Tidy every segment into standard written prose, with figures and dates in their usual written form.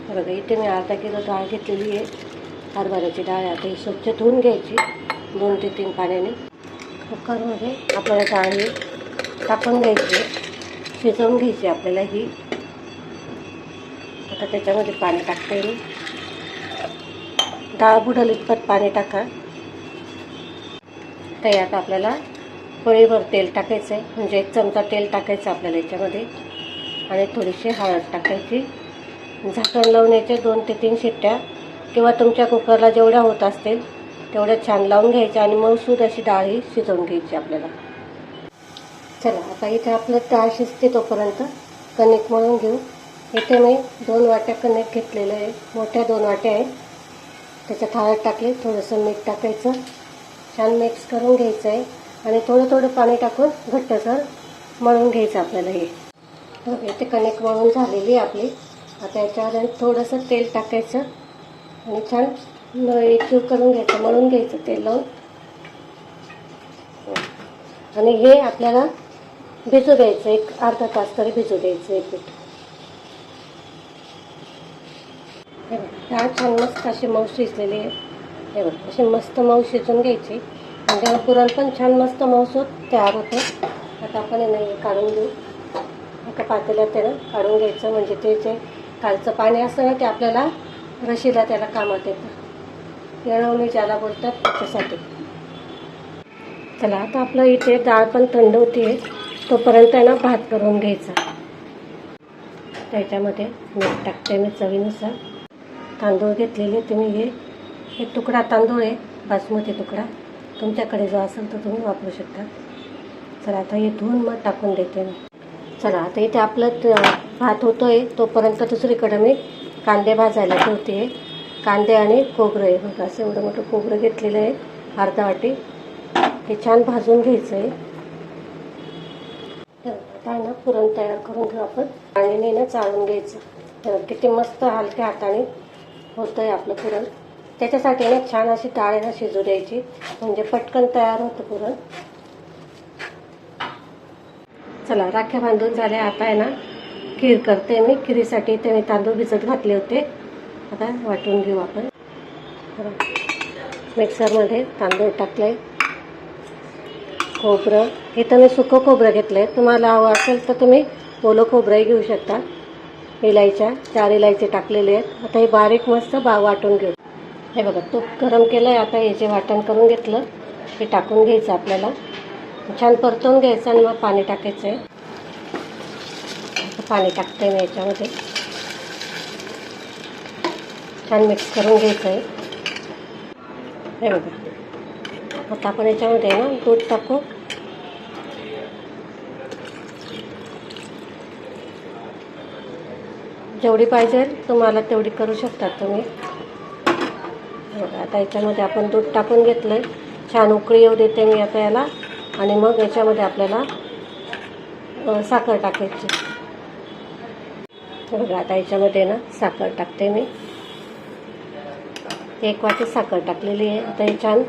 बघा इथे मी अर्धा किलो डाळ घेतलेली आहे, हरभऱ्याची डाळ. आता ही स्वच्छ धुवून घ्यायची 2 ते 3 पाण्याने. कुकरमध्ये आपल्याला डाळ ही टाकून घ्यायची, शिजवून घ्यायची आपल्याला ही. आता त्याच्यामध्ये पाणी टाकते मी. डाळ बुडेल इतपत पाणी टाका. तर आता आपल्याला पळीभर तेल टाकायचं आहे, म्हणजे 1 चमचा तेल टाकायचं आपल्याला याच्यामध्ये. आणि थोडीशी हळद टाकायची. झाकण लावून याच्या 2 ते 3 शिट्ट्या किंवा तुमच्या कुकरला जेवढ्या होत असतील तेवढ्या छान लावून घ्यायच्या आणि मऊसूद अशी डाळ ही शिजवून घ्यायची आपल्याला. चला आता इथे आपलं डाळ शिजते तोपर्यंत कणिक मळून घेऊ. इथे मी 2 वाट्या कणिक घेतलेलं आहे, मोठ्या 2 वाट्या आहेत. त्याच्यात हळद टाकली, थोडंसं मीठ टाकायचं, छान मिक्स करून घ्यायचं आहे. आणि थोडं थोडं पाणी टाकून घट्टसर मळून घ्यायचं आपल्याला हे. इथे कणिक मळून झालेली आहे आपली. आता याच्यावर थोडंसं तेल टाकायचं आणि छान एकजीव करून घ्यायचं, मळून घ्यायचं तेल लावून. आणि हे आपल्याला भिजू द्यायचं, एक अर्धा तास तरी भिजू द्यायचं हे पीठ. हे बघा डाळ छान मस्त अशी मऊ शिजलेली आहे. हे बघा अशी मस्त मऊ शिजून घ्यायची, म्हणजे पुरण पण छान मस्त मऊसूद तयार होतं. आता आपण हे काढून घेऊ. एका पातेल्यात त्याला काढून घ्यायचं, म्हणजे ते जे कालचं पाणी असतं ना ते आपल्याला रशीला त्याला कामात येतं. येळवणी ज्याला बोलतात त्याच्यासाठी. चला आता आपलं इथे डाळ पण थंड होते, तोपर्यंत आहे ना भात करून घ्यायचा. त्याच्यामध्ये मीठ टाकते मी चवीनुसार. तांदूळ घेतलेले तुम्ही हे तुकडा तांदूळ आहे, बासमती तुकडा. तुमच्याकडे जो असेल तर तुम्ही वापरू शकता. चला आता हे धुवून मग टाकून देते मी. चला आता इथे आपलं भात होतो आहे, तोपर्यंत दुसरीकडे मी कांदे भाजायला ठेवते. कांदे आणि खोबरं आहे बघा, असं एवढं मोठं खोबरं घेतलेलं आहे, अर्धा वाटी. हे छान भाजून घ्यायचं आहे. आता आहे ना पुरण तयार करून घेऊ आपण. पाण्याने ना चाळून घ्यायचं. किती मस्त हलक्या हाताने होतं आहे आपलं पुरण. त्याच्यासाठी ना छान अशी डाळ ना शिजू द्यायची, म्हणजे पटकन तयार होतं पुरण. चला राख्या बांधून झाल्या. आता आहे ना खीर करते मी. खिरीसाठी इथे मी तांदूळ भिजत घातले होते. आता वाटून घेऊ आपण. मिक्सरमध्ये तांदूळ टाकले, खोबरं इथं मी सुकं खोबरं घेतलं आहे. तुम्हाला हवं असेल तर तुम्ही ओलं खोबरंही घेऊ शकता. इलायच्या 4 इलायचे टाकलेले आहेत. आता हे बारीक मस्त वाटून घेऊ. हे बघा तूप गरम केलं आहे. आता हे जे वाटण करून घेतलं हे टाकून घ्यायचं आपल्याला. छान परतवून घ्यायचं आणि मग पाणी टाकायचं आहे. पाणी टाकते मी याच्यामध्ये. छान मिक्स करून घ्यायचं आहे. हे बघा आता आपण याच्यामध्ये ना दूध टाकू. जेवढी पाहिजे तुम्हाला तेवढी करू शकता तुम्ही. बघा आता याच्यामध्ये आपण दूध टाकून घेतलं आहे. छान उकळी येऊ देते मी आता याला. आणि मग याच्यामध्ये आपल्याला साखर टाकायची. बघा आता याच्यामध्ये ना साखर टाकते मी. 1 वाटी साखर टाकलेली आहे. आता हे छान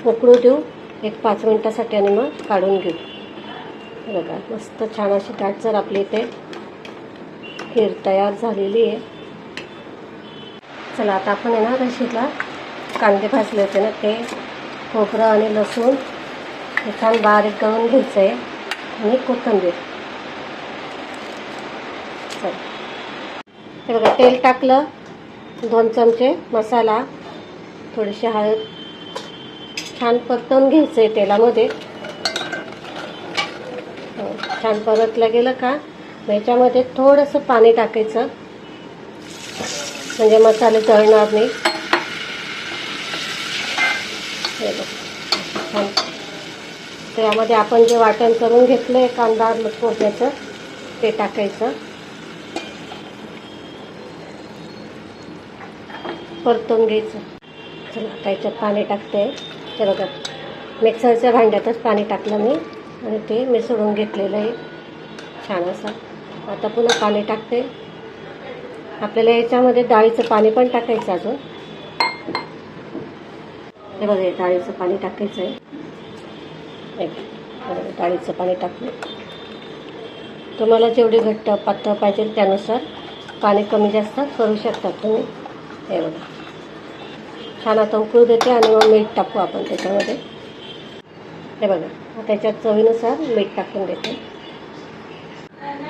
उकळू देऊ 1-5 मिनिटासाठी आणि मग काढून घेऊ. बघा मस्त छान अशी दाटसर आपली इथे खीर तयार झालेली आहे. चला आता आपण आहे ना रशीला कांदे भाजले होते ना ते, खोबरं आणि लसूण हे छान बारीक करून घ्यायचं आहे. आणि कोथिंबीर. चला हे बघा तेल टाकलं, 2 चमचे मसाला, थोडीशी हळद. छान परतवून घ्यायचं आहे तेलामध्ये. छान परतलं गेलं का याच्यामध्ये थोडंसं पाणी टाकायचं, म्हणजे मसाले जळणार नाही. हे बघ छान. त्यामध्ये आपण जे वाटण करून घेतलं आहे कांदा खोबऱ्याचं ते टाकायचं, परतून घ्यायचं. चला आता याच्यात पाणी टाकते. ते बघा मिक्सरच्या भांड्यातच पाणी टाकलं मी आणि ते मिसळून घेतलेलं आहे छान असं. आता पुन्हा पाणी टाकते. आपल्याला याच्यामध्ये डाळीचं पाणी पण टाकायचं अजून. हे बघा डाळीचं पाणी टाकायचं आहे. डाळीचं पाणी टाकलं. तुम्हाला जेवढी घट्ट पातळ पाहिजे त्यानुसार पाणी कमी जास्त करू शकतात तुम्ही. हे बघा छान आता उकळू देते आणि मग मीठ टाकू आपण त्याच्यामध्ये. हे बघा त्याच्यात चवीनुसार मीठ टाकून देते.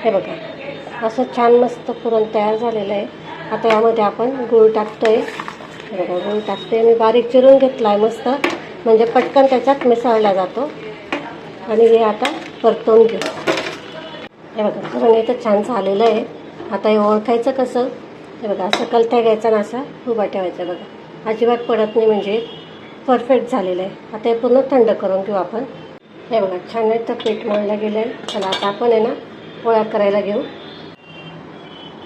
हे बघा असं छान मस्त पुरण तयार झालेलं आहे. आता यामध्ये आपण गूळ टाकतोय. हे बघा गूळ टाकते मी बारीक चिरून घेतला आहे मस्त, म्हणजे पटकन त्याच्यात मिसळला जातो. आणि हे आता परतवून घेऊ. हे बघा पुरण इथं छान झालेलं आहे. आता हे ओळखायचं कसं? हे बघा असं कलथ्या घ्यायचा ना असा उभा ठेवायचा. बघा अजिबात पडत नाही, म्हणजे परफेक्ट झालेलं आहे. आता हे पूर्ण थंड करून घेऊ आपण. हे बघा छान आहे तर पीठ मळलं गेलं आहे. चला आता आपण आहे ना पोळ्या करायला घेऊ.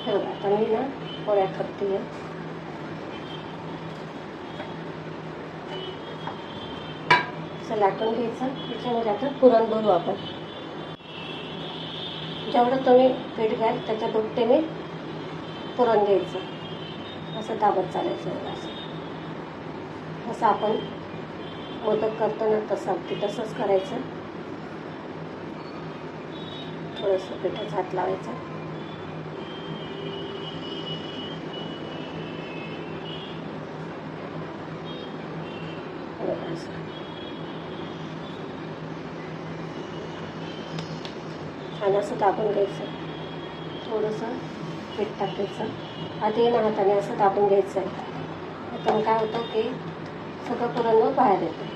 हे बघा आता मी ना पोळ्या करते. असं लाटून घ्यायचं. त्याच्यामध्ये आता पुरण भरू आपण. जेवढं तुम्ही पीठ घ्याल त्याच्या दुपटीने पुरण घ्यायचं. असं दाबत चालायचं. असं आपण मोदक करतो ना तसंच करायचं. थोडंसं पिठाचा हात लावायचा. छान असं दाबून घ्यायचं. थोडंसं पीठ टाकायचं. आधी ना हाताने असं दाबून घ्यायचं आहे. पण काय होतं की सगळं पुरण बाहेर येतं.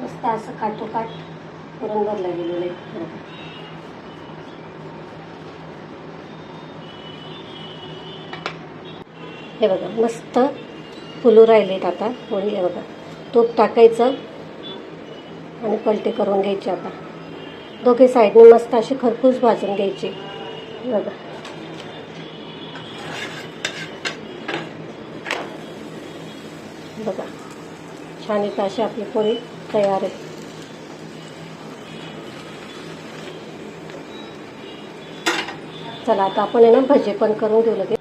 मस्त असं काठोकाठ पुरण भरलं गेलेलं आहे. हे बघा मस्त फुलू राहिलेत आता पोळी. हे बघा तूप टाकायचं आणि पलटी करून घ्यायची. आता दोघे साईडने मस्त अशी खरपूस भाजून घ्यायची. बघा बघा छान इथं अशी आपली पोळी तयार आहे. चला आता आपण आहे ना भजी पण करून घेऊ लगेच.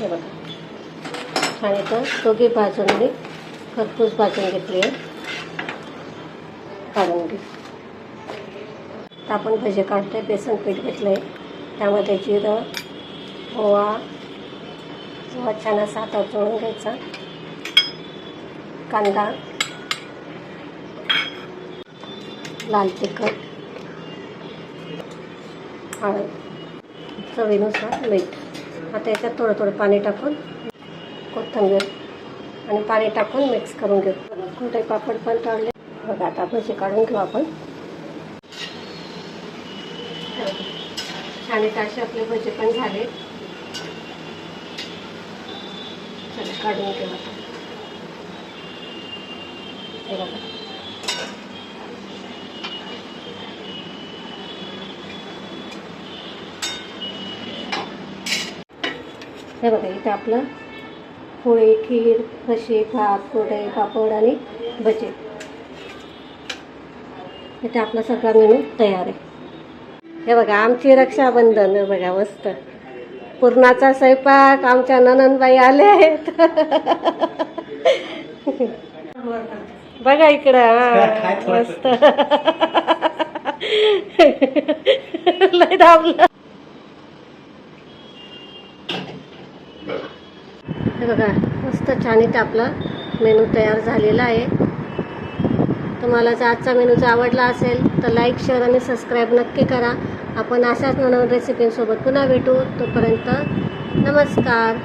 हे बघा छान इथं दोघे भाजून खरपूस भाजून घेतली आहे. काढून घेऊ. आता आपण भजी काढतोय. बेसन पीठ घेतलं आहे. त्यामध्ये जिरं ओवा छान असा हातावर चोळून घ्यायचा. कांदा, लाल तिखट, हळद, चवीनुसार मीठ. आता याच्यात थोडं थोडं पाणी टाकून कोथिंबीर आणि पाणी टाकून मिक्स करून घेऊ. कुठे पापड पण तळले. बघा आता भजी काढून घेऊ आपण. छान असे आपले भजी पण झाले. चला काढून घेऊ आता. हे बघा हे बघा इथं आपलं पोळी, खीर, रशी, भात, कुरडई, पापड आणि भजी. इथे आपला सगळा मेनू तयार आहे. हे बघा आमची रक्षाबंधन. बघा मस्त पुरणाचा स्वयंपाक. आमच्या ननंदबाई आले आहेत. बघा इकडं मस्त लय दाबलं. हे बघा मस्त छान इथं आपला मेनू तयार झालेला आहे. तुम्हाला जर आजचा मेनू जर आवडला असेल तर लाईक, शेअर आणि सबस्क्राईब नक्की करा. आपण अशाच नवीन रेसिपींसोबत पुन्हा भेटू. तोपर्यंत नमस्कार.